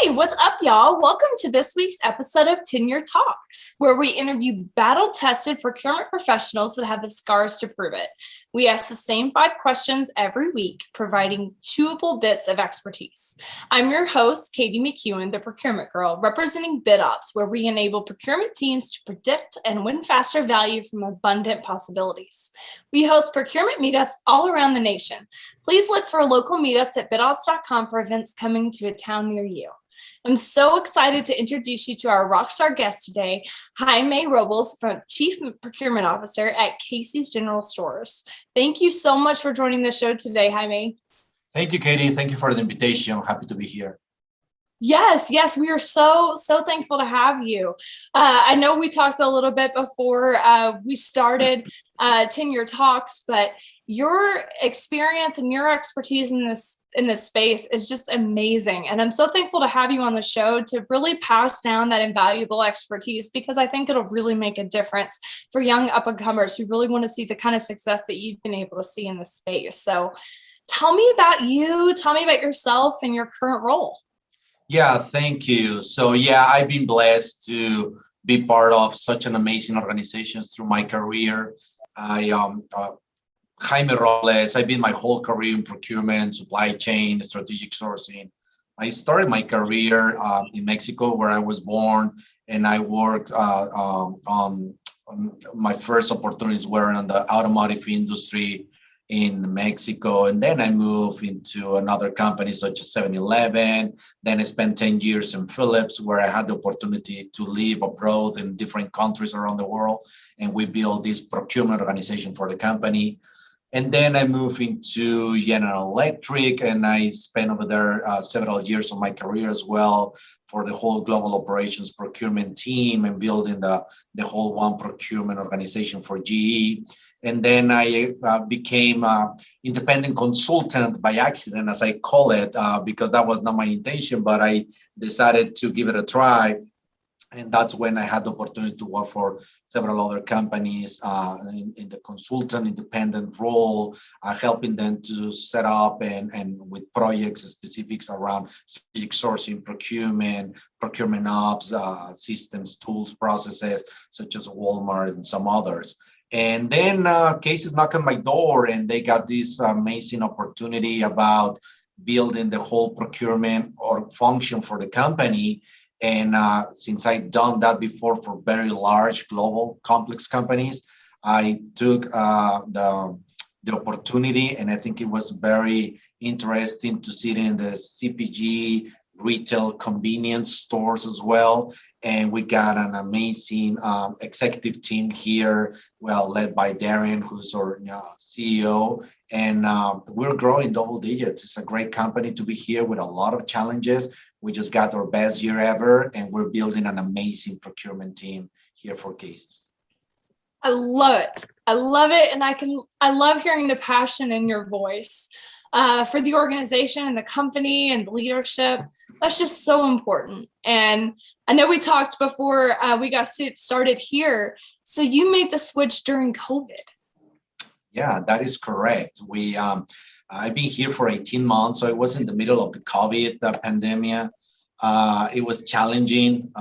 Hey, what's up, y'all? Welcome to this week's episode of Tenure Talks, where we interview battle-tested procurement professionals that have the scars to prove it. We ask the same 5 questions every week, providing chewable bits of expertise. I'm your host, Katie McEwen, the procurement girl, representing BidOps, where we enable procurement teams to predict and win faster value from abundant possibilities. We host procurement meetups all around the nation. Please look for local meetups at bidops.com for events coming to a town near you. I'm so excited to introduce you to our rockstar guest today, Jaime Robles, Chief Procurement Officer at Casey's General Stores. Thank you so much for joining the show today, Jaime. Thank you, Katie. Thank you for the invitation. I'm happy to be here. Yes, we are so thankful to have you. I know we talked a little bit before we started Tenure Talks, but your experience and your expertise in this space is just amazing. And I'm so thankful to have you on the show to really pass down that invaluable expertise, because I think it'll really make a difference for young up-and-comers who really want to see the kind of success that you've been able to see in this space. So tell me about you, tell me about yourself and your current role. Yeah, thank you. So I've been blessed to be part of such an amazing organization through my career. Jaime Robles, I've been my whole career in procurement, supply chain, strategic sourcing. I started my career in Mexico, where I was born, and I worked on my first opportunities were in the automotive industry in Mexico. And then I moved into another company such as 7-Eleven. Then I spent 10 years in Philips, where I had the opportunity to live abroad in different countries around the world. And we built this procurement organization for the company. And then I moved into General Electric, and I spent over there several years of my career as well for the whole global operations procurement team and building the whole one procurement organization for GE. And then I became an independent consultant by accident, as I call it, because that was not my intention, but I decided to give it a try. And that's when I had the opportunity to work for several other companies in the consultant independent role, helping them to set up and with projects specifics around strategic sourcing, procurement ops, systems, tools, processes, such as Walmart and some others. And then Casey's knocked on my door, and they got this amazing opportunity about building the whole procurement or function for the company. And since I'd done that before for very large, global, complex companies, I took the opportunity, and I think it was very interesting to sit in the CPG, retail, convenience stores as well. And we got an amazing executive team here, well led by Darren, who's our CEO. And we're growing double digits. It's a great company to be here with a lot of challenges. We just got our best year ever, and we're building an amazing procurement team here for Casey's. I love it. I love it. And I love hearing the passion in your voice for the organization and the company and the leadership. That's just so important. And I know we talked before we got started here. So you made the switch during COVID. Yeah, that is correct. I've been here for 18 months, so it was in the middle of the COVID pandemic. It was challenging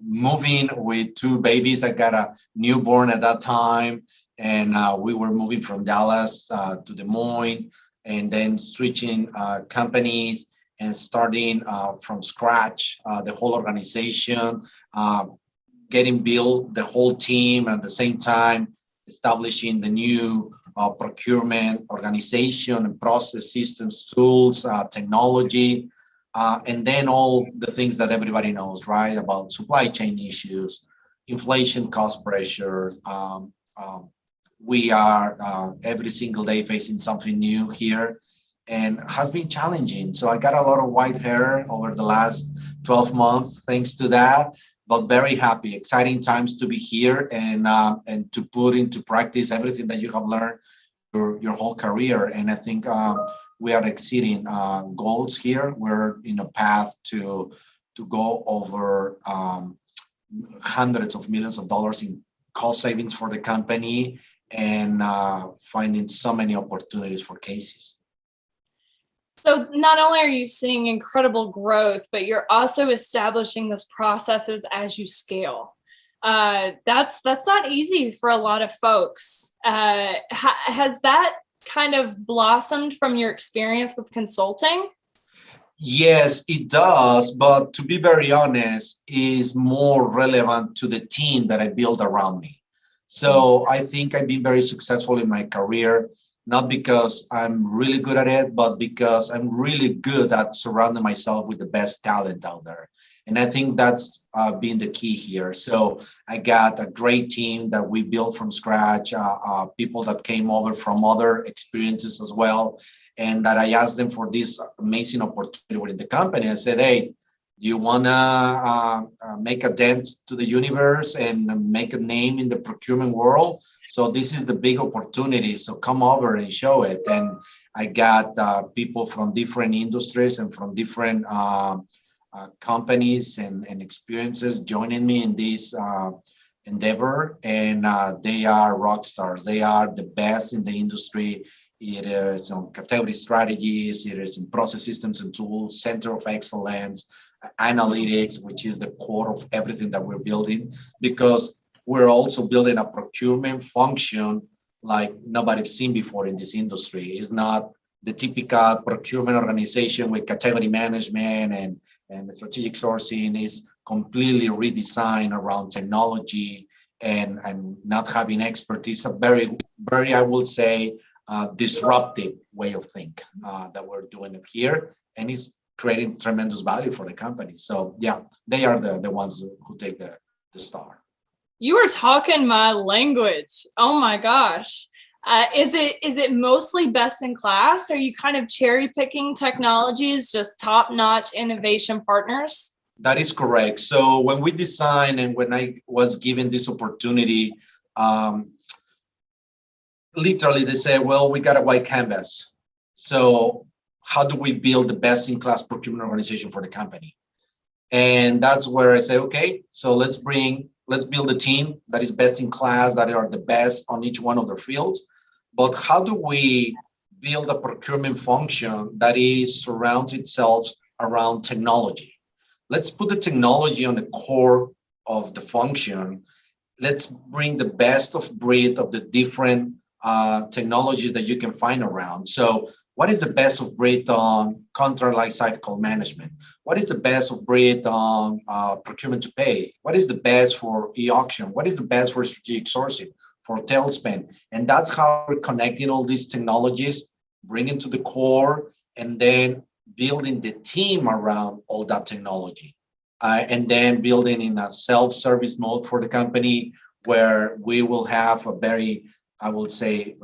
moving with 2 babies. I got a newborn at that time, and we were moving from Dallas to Des Moines, and then switching companies and starting from scratch, the whole organization, getting built, the whole team, and at the same time establishing the new procurement organization and process systems, tools, technology, and then all the things that everybody knows, right, about supply chain issues, inflation, cost pressures. We are every single day facing something new here, and has been challenging. So I got a lot of white hair over the last 12 months thanks to that. But very happy, exciting times to be here and to put into practice everything that you have learned your whole career. And I think we are exceeding goals here. We're in a path to go over hundreds of millions of dollars in cost savings for the company, and finding so many opportunities for Casey's. So not only are you seeing incredible growth, but you're also establishing those processes as you scale. That's not easy for a lot of folks. Has that kind of blossomed from your experience with consulting? Yes, it does, but to be very honest, is more relevant to the team that I build around me. So I think I've been very successful in my career, not because I'm really good at it, but because I'm really good at surrounding myself with the best talent out there. And I think that's been the key here. So I got a great team that we built from scratch, people that came over from other experiences as well, and that I asked them for this amazing opportunity within the company. I said, hey, do you want to make a dent to the universe and make a name in the procurement world? So this is the big opportunity. So come over and show it. And I got people from different industries and from different companies and experiences joining me in this endeavor. And they are rock stars. They are the best in the industry. It is on category strategies, it is in process systems and tools, center of excellence, analytics, which is the core of everything that we're building, because we're also building a procurement function like nobody's seen before in this industry. It's not the typical procurement organization with category management and strategic sourcing. Is completely redesigned around technology and not having expertise. A very, I would say, disruptive way of think that we're doing it here, and it's creating tremendous value for the company. So yeah, they are the ones who take the star. You are talking my language. Oh my gosh. Is it mostly best in class? Are you kind of cherry picking technologies, just top notch innovation partners? That is correct. So when we design and when I was given this opportunity, um, literally they say, well, we got a white canvas. So how do we build the best in class procurement organization for the company? And that's where I say, okay, so let's build a team that is best in class, that are the best on each one of their fields. But how do we build a procurement function that is surrounds itself around technology? Let's put the technology on the core of the function. Let's bring the best of breed of the different technologies that you can find around. So what is the best of breed on contract lifecycle management? What is the best of breed on procurement to pay? What is the best for e-auction? What is the best for strategic sourcing, for tailspin? And that's how we're connecting all these technologies, bringing to the core, and then building the team around all that technology. And then building in a self-service mode for the company where we will have a very, I would say,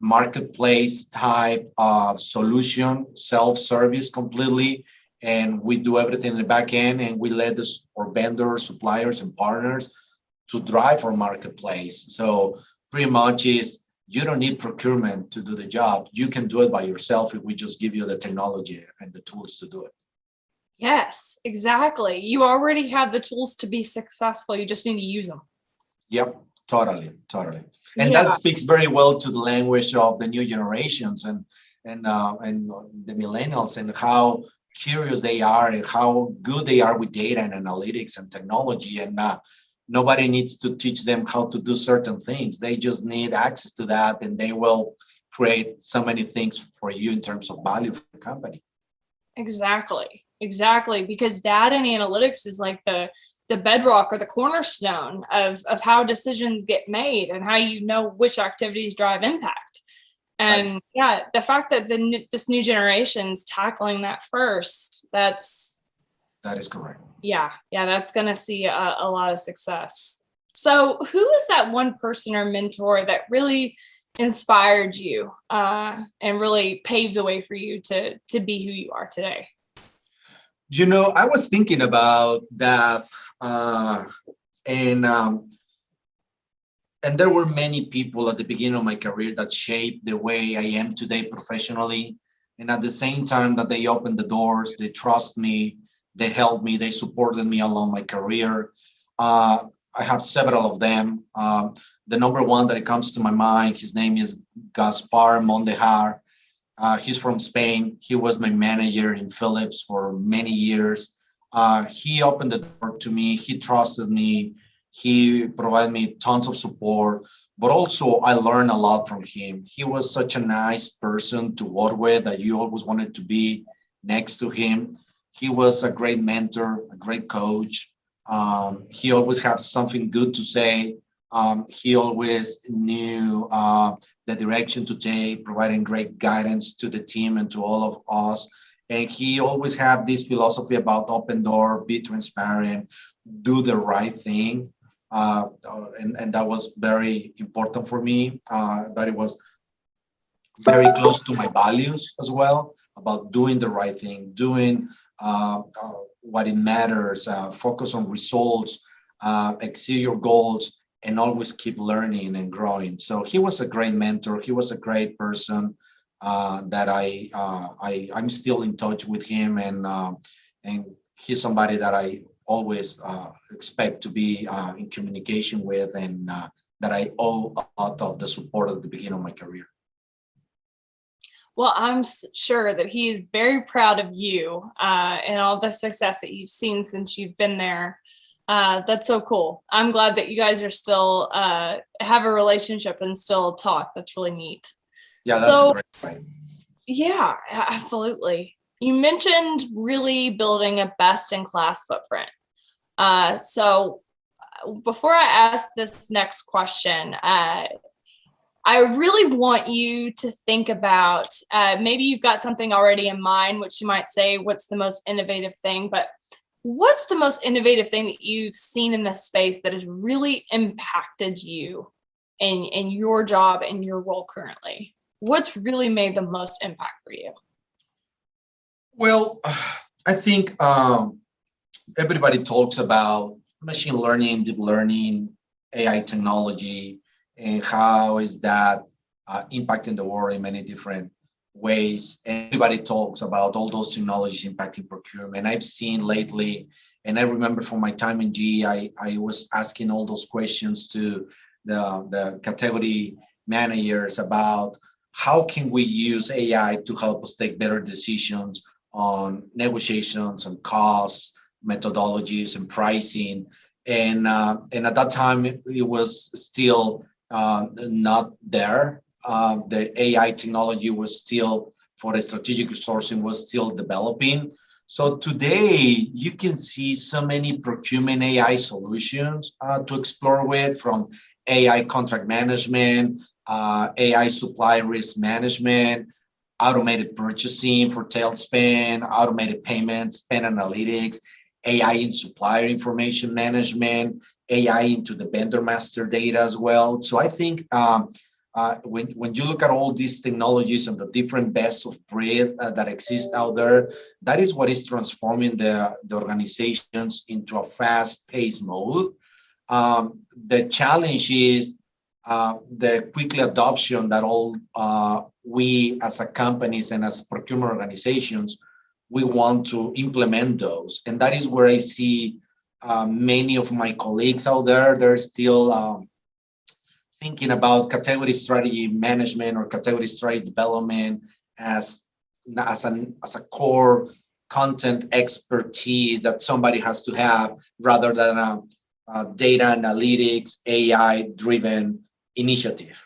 marketplace type of solution, self-service completely, and we do everything in the back end, and we let our vendors, suppliers, and partners to drive our marketplace. So pretty much is you don't need procurement to do the job. You can do it by yourself if we just give you the technology and the tools to do it. Yes, exactly. You already have the tools to be successful. You just need to use them. Yep, totally. And Yeah. that speaks very well to the language of the new generations and the millennials, and how curious they are and how good they are with data and analytics and technology. And nobody needs to teach them how to do certain things. They just need access to that, and they will create so many things for you in terms of value for the company. Exactly. Because data and analytics is like the bedrock or the cornerstone of how decisions get made and how you know which activities drive impact. And yeah, the fact that this new generation's tackling that first, that is correct. Yeah, that's going to see a lot of success. So who is that one person or mentor that really inspired you and really paved the way for you to be who you are today? You know, I was thinking about that, and there were many people at the beginning of my career that shaped the way I am today professionally. And at the same time that they opened the doors, they trust me, they helped me, they supported me along my career. I have several of them. The number one that comes to my mind, his name is Gaspar Mondejar. He's from Spain. He was my manager in Philips for many years. He opened the door to me. He trusted me. He provided me tons of support, but also I learned a lot from him. He was such a nice person to work with that you always wanted to be next to him. He was a great mentor, a great coach. He always had something good to say. He always knew the direction to take, providing great guidance to the team and to all of us. And he always had this philosophy about open door, be transparent, do the right thing. And that was very important for me. That it was very close to my values as well about doing the right thing, doing what it matters, focus on results, exceed your goals, and always keep learning and growing. So he was a great mentor. He was a great person that I'm still in touch with him, and he's somebody that I always expect to be in communication with, and that I owe a lot of the support at the beginning of my career. Well, I'm sure that he is very proud of you and all the success that you've seen since you've been there. That's so cool. I'm glad that you guys are still have a relationship and still talk. That's really neat. Yeah, that's a great point. Yeah, absolutely. You mentioned really building a best-in-class footprint. So before I ask this next question, I really want you to think about, maybe you've got something already in mind, which you might say, what's the most innovative thing, but what's the most innovative thing that you've seen in this space that has really impacted you in your job and your role currently? What's really made the most impact for you? Well, I think everybody talks about machine learning, deep learning, AI technology, and how is that impacting the world in many different ways. Everybody talks about all those technologies impacting procurement. I've seen lately, and I remember from my time in GE, I was asking all those questions to the category managers about how can we use AI to help us take better decisions on negotiations and costs, methodologies, and pricing. And at that time, it was still not there. The AI technology was still, for the strategic sourcing, was still developing. So today, you can see so many procurement AI solutions to explore with, from AI contract management, AI supply risk management, automated purchasing for tailspin, automated payments, spend analytics, AI in supplier information management, AI into the vendor master data as well. So I think when you look at all these technologies and the different best of breed that exist out there, that is what is transforming the organizations into a fast-paced mode. The challenge is the quickly adoption that all we as a companies and as procurement organizations, we want to implement those. And that is where I see many of my colleagues out there, they're still thinking about category strategy management or category strategy development as a core content expertise that somebody has to have, rather than a data analytics, AI driven initiative.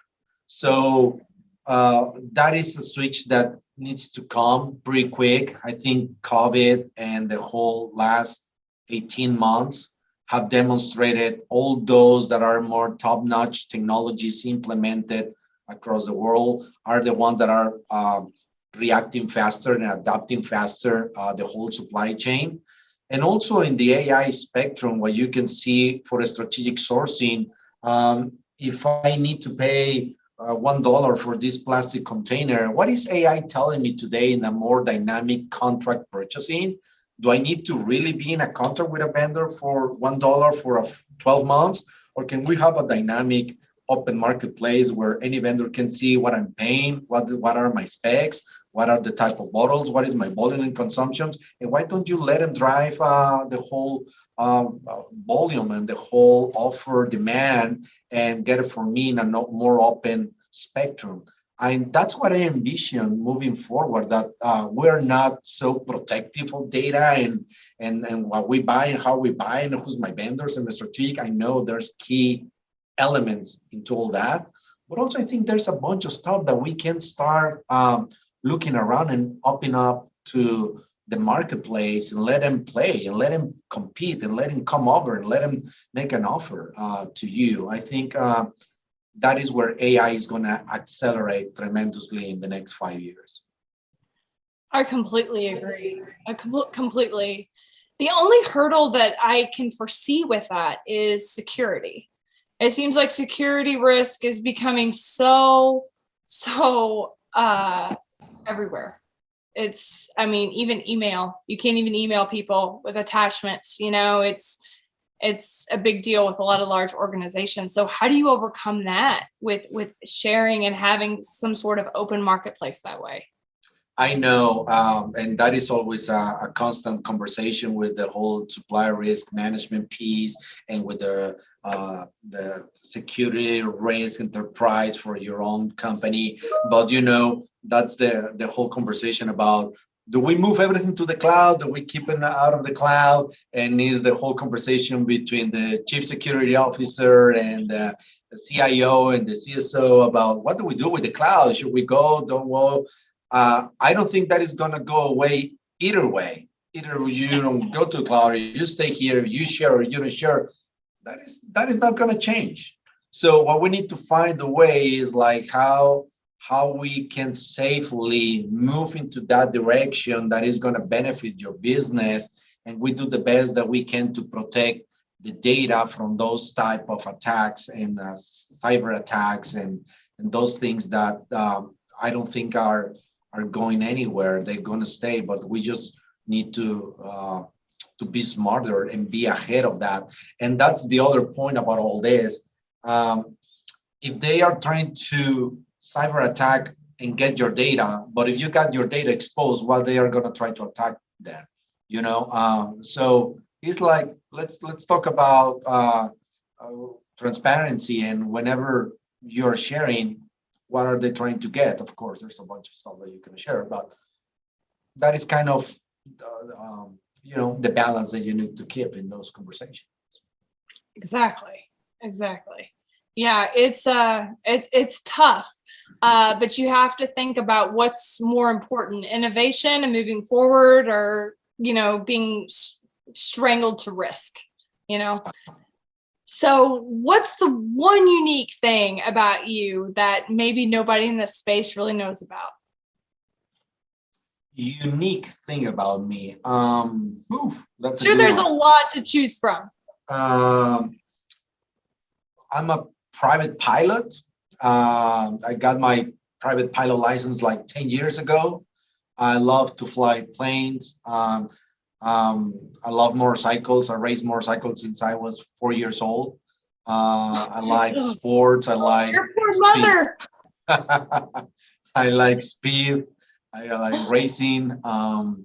So that is a switch that needs to come pretty quick. I think COVID and the whole last 18 months have demonstrated all those that are more top-notch technologies implemented across the world are the ones that are reacting faster and adapting faster the whole supply chain. And also in the AI spectrum, what you can see for a strategic sourcing, if I need to pay $1 for this plastic container, what is AI telling me today in a more dynamic contract purchasing? Do I need to really be in a contract with a vendor for $1 for 12 months? Or can we have a dynamic open marketplace where any vendor can see what I'm paying, what are my specs, what are the type of bottles, what is my volume and consumptions, and why don't you let them drive the whole volume and the whole offer demand and get it for me in a more open spectrum? that's what I envision moving forward, that we're not so protective of data and what we buy and how we buy and who's my vendors and the strategic. I know there's key elements into all that, but also I think there's a bunch of stuff that we can start looking around and open up to the marketplace and let them play and let them compete and let them come over and let them make an offer to you. I think that is where AI is going to accelerate tremendously in the next 5 years. I completely agree. Completely. The only hurdle that I can foresee with that is security. It seems like security risk is becoming so everywhere. I mean, even email, you can't even email people with attachments, it's a big deal with a lot of large organizations. So how do you overcome that with sharing and having some sort of open marketplace that way? I know, and that is always a constant conversation with the whole supply risk management piece and with the security risk enterprise for your own company. But that's the whole conversation about, do we move everything to the cloud? Do we keep it out of the cloud? And is the whole conversation between the chief security officer and the CIO and the CSO about what do we do with the cloud? Should we go? Don't go? I don't think that is going to go away either way. Either you don't go to cloud, or you stay here, you share or you don't share. That is not going to change. So what we need to find a way is like how we can safely move into that direction that is going to benefit your business, and we do the best that we can to protect the data from those type of attacks and cyber attacks and those things that I don't think are going anywhere. They're going to stay, but we just need to be smarter and be ahead of that. And that's the other point about all this. If they are trying to cyber attack and get your data, but if you got your data exposed, well, they are going to try to attack that, so it's like, let's talk about transparency, and whenever you're sharing, what are they trying to get? Of course, there's a bunch of stuff that you can share, but that is kind of the balance that you need to keep in those conversations. Exactly. Yeah, it's tough, but you have to think about what's more important: innovation and moving forward, or being strangled to risk. So, what's the one unique thing about you that maybe nobody in this space really knows about? Unique thing about me. That's sure. There's a lot to choose from. I'm a private pilot. I got my private pilot license like 10 years ago. I love to fly planes. I love motorcycles. I raced motorcycles since I was 4 years old. I like sports. I like your poor mother. I like speed. I like racing. I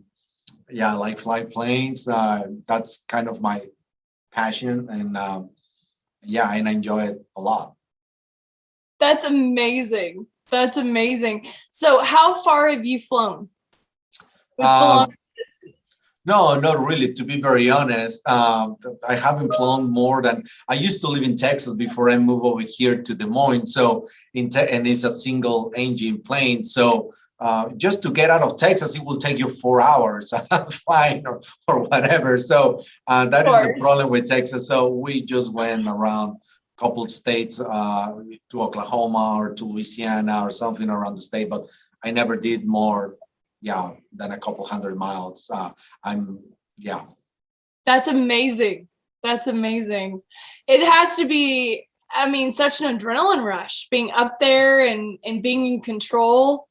like fly planes. That's kind of my passion, and and I enjoy it a lot. That's amazing. So how far have you flown? No, not really. To be very honest, I haven't flown more than, I used to live in Texas before I moved over here to Des Moines. So and it's a single engine plane. So just to get out of Texas, it will take you 4 hours flying or whatever. So that is the problem with Texas. So we just went around a couple of states to Oklahoma or to Louisiana or something around the state, but I never did more than a couple 100 miles. That's amazing. It has to be, such an adrenaline rush, being up there and being in control.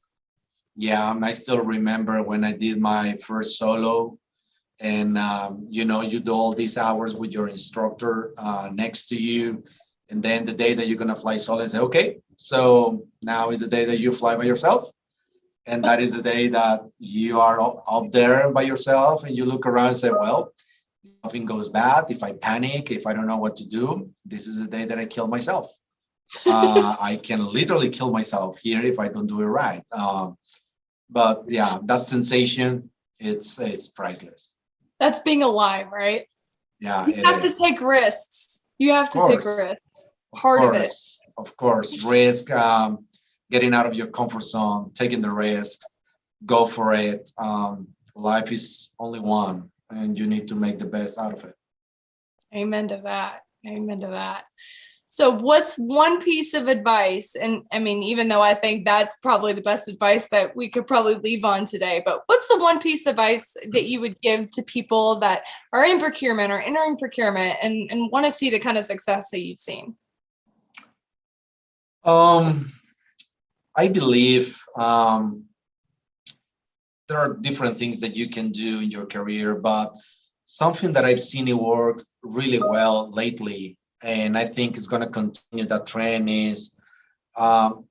Yeah, I still remember when I did my first solo, and you do all these hours with your instructor next to you, and then the day that you're gonna fly solo, and say, okay, so now is the day that you fly by yourself, and that is the day that you are up there by yourself, and you look around and say, well, if nothing goes bad, if I panic, if I don't know what to do, this is the day that I kill myself. I can literally kill myself here if I don't do it right. But yeah, that sensation, it's priceless. That's being alive, right? Yeah, You it have to is. take risks. You have Of to take course, risks. Part of it. of course. Risk, getting out of your comfort zone, taking the risk, go for it. Life is only one, and you need to make the best out of it. Amen to that. Amen to that. So what's one piece of advice? And I mean, even though I think that's probably the best advice that we could probably leave on today, but what's the one piece of advice that you would give to people that are in procurement or entering procurement and want to see the kind of success that you've seen? I believe there are different things that you can do in your career, but something that I've seen it work really well lately, and I think is going to continue that trend is um,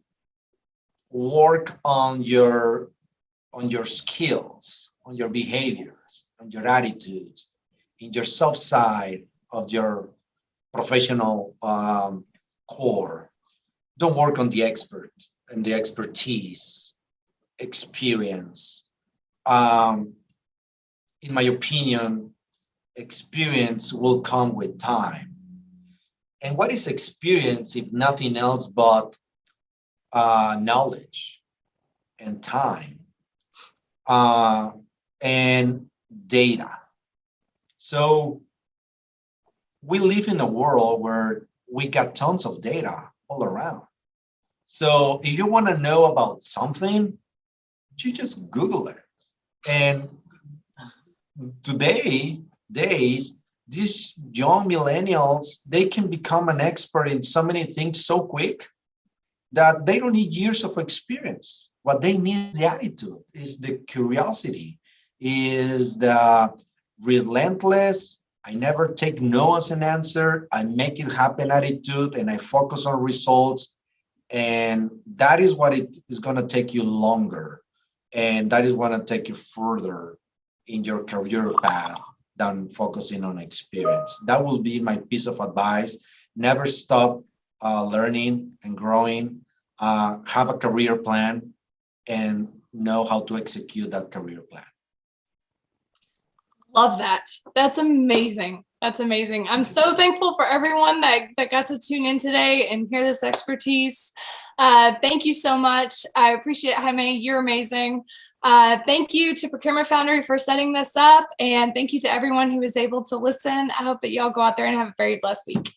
work on your skills, on your behaviors, on your attitudes, in your soft side of your professional core. Don't work on the expert and the expertise, experience. Um, in my opinion, experience will come with time. And what is experience if nothing else but knowledge and time uh, and data? So we live in a world where we got tons of data all around. So if you want to know about something, you just Google it. And today days, these young millennials, they can become an expert in so many things so quick that they don't need years of experience. What they need is the attitude, is the curiosity, is the relentless, I never take no as an answer, I make it happen attitude, and I focus on results. And that is what it is going to take you longer. And that is going to take you further in your career path than focusing on experience. That will be my piece of advice. Never stop learning and growing. Have a career plan and know how to execute that career plan. Love that. That's amazing. That's amazing. I'm so thankful for everyone that got to tune in today and hear this expertise. Thank you so much. I appreciate it, Jaime. You're amazing. Thank you to Procurement Foundry for setting this up. And thank you to everyone who was able to listen. I hope that y'all go out there and have a very blessed week.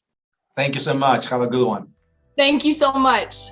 Thank you so much. Have a good one. Thank you so much.